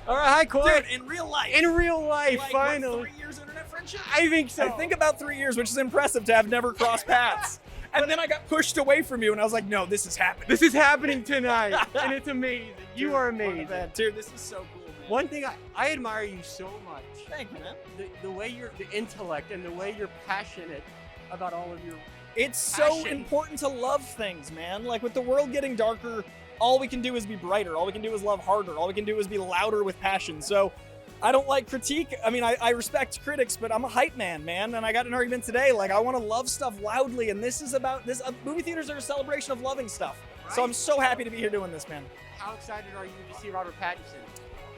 All right, hi, Coy. Dude, in real life. In real life, like, finally. What, 3 years internet friendship? I think so. I think about 3 years, which is impressive to have never crossed paths. And then I got pushed away from you, and I was like, no, this is happening. This is happening tonight, and it's amazing. You are amazing. Dude, this is so cool, man. One thing, I admire you so much. Thank you, man. The way the intellect and the way you're passionate about all of your It's so important to love things, man. Like, with the world getting darker, all we can do is be brighter. All we can do is love harder. All we can do is be louder with passion. So I don't like critique. I mean, I respect critics, but I'm a hype man, man. And I got an argument today. Like, I want to love stuff loudly. And this is about this. Movie theaters are a celebration of loving stuff. Right. So I'm so happy to be here doing this, man. How excited are you to see Robert Pattinson?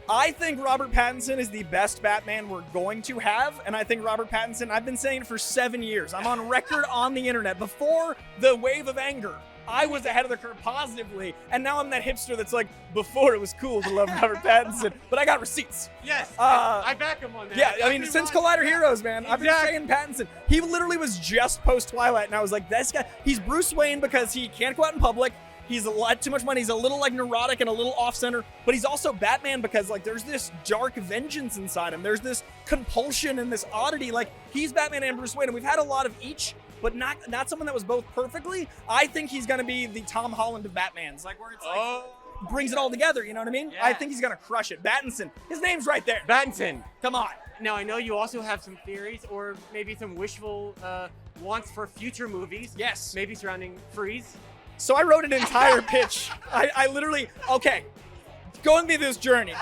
I think Robert Pattinson is the best Batman we're going to have. And I think Robert Pattinson, I've been saying it for 7 years. I'm on record on the internet. Before the wave of anger, I was ahead of the curve positively, and now I'm that hipster that's like, before it was cool to love Robert Pattinson, but I got receipts. Yes, I back him on that. Yeah, I mean, since Collider Heroes, man, I've been saying Pattinson. He literally was just post-Twilight, and I was like, this guy, he's Bruce Wayne because he can't go out in public, he's a lot too much money, he's a little like neurotic and a little off-center, but he's also Batman because like there's this dark vengeance inside him, there's this compulsion and this oddity, like he's Batman and Bruce Wayne, and we've had a lot of each, but not someone that was both perfectly. I think he's gonna be the Tom Holland of Batmans, like where it's like brings it all together. You know what I mean? Yeah. I think he's gonna crush it. Pattinson, his name's right there. Pattinson, come on. Now I know you also have some theories, or maybe some wishful wants for future movies. Yes. Maybe surrounding Freeze. So I wrote an entire pitch. I literally going through this journey.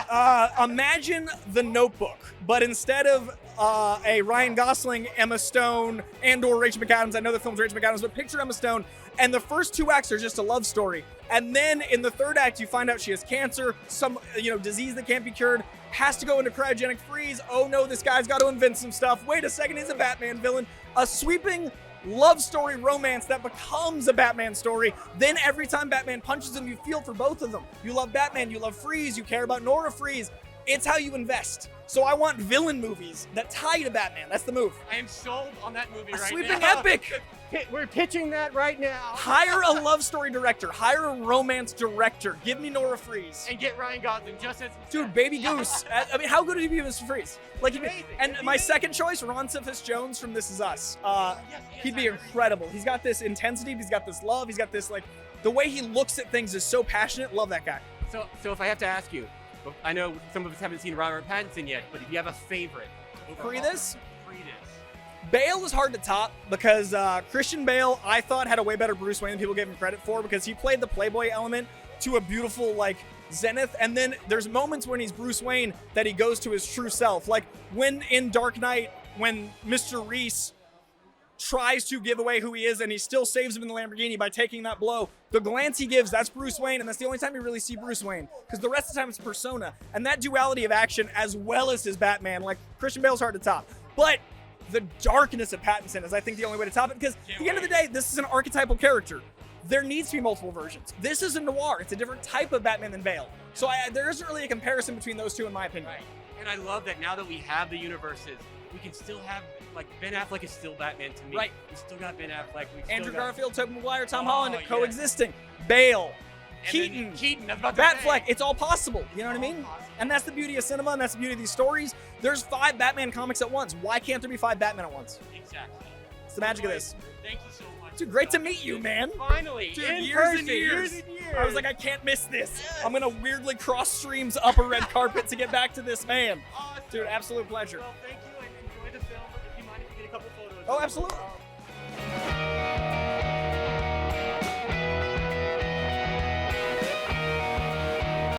Imagine The Notebook, but instead of a Ryan Gosling, Emma Stone, and/or Rachel McAdams. I know the film's Rachel McAdams, but picture Emma Stone. And the first 2 acts are just a love story. And then in the 3rd act, you find out she has cancer, some disease that can't be cured, has to go into cryogenic freeze. Oh no, this guy's got to invent some stuff. Wait a second, he's a Batman villain. A sweeping love story romance that becomes a Batman story. Then every time Batman punches him, you feel for both of them. You love Batman, you love Freeze, you care about Nora Freeze. It's how you invest. So I want villain movies that tie to Batman. That's the move. I am sold on that movie right now. A sweeping epic. We're pitching that right now. Hire a love story director. Hire a romance director. Give me Nora Freeze. And get Ryan Gosling just as... Dude, Baby Goose. I mean, how good would he be with Mr. Freeze? Like, and my second choice, Ron Cephas Jones from This Is Us. He'd be incredible. He's got this intensity. He's got this love. He's got this, like, the way he looks at things is so passionate. Love that guy. So if I have to ask you, I know some of us haven't seen Robert Pattinson yet, but if you have a favorite. Pre this? Bale is hard to top because Christian Bale, I thought, had a way better Bruce Wayne than people gave him credit for because he played the Playboy element to a beautiful, like, zenith. And then there's moments when he's Bruce Wayne that he goes to his true self. Like when in Dark Knight, when Mr. Reese tries to give away who he is and he still saves him in the Lamborghini by taking that blow. The glance he gives, that's Bruce Wayne, and that's the only time you really see Bruce Wayne because the rest of the time it's persona. And that duality of action as well as his Batman, like Christian Bale's hard to top. But the darkness of Pattinson is, I think, the only way to top it because at the end of the day, this is an archetypal character. There needs to be multiple versions. This is a noir. It's a different type of Batman than Bale. So there isn't really a comparison between those two in my opinion. Right. And I love that now that we have the universes, we can still have, like, Ben Affleck is still Batman to me. Right. We still got Ben Affleck. Andrew Garfield, Tobey Maguire, Tom Holland coexisting. Bale, Keaton, Batfleck. It's all possible. You know what I mean? And that's the beauty of cinema, and that's the beauty of these stories. There's 5 Batman comics at once. Why can't there be 5 Batman at once? Exactly. It's the magic of this. Thank you so much. Dude, great to meet you, man. Finally. Dude, years and years. I was like, I can't miss this. Yes. I'm gonna weirdly cross streams up a red carpet to get back to this man. Awesome. Dude, absolute pleasure. Well, thank you and enjoy the film. If you mind if you get a couple photos. Oh, absolutely.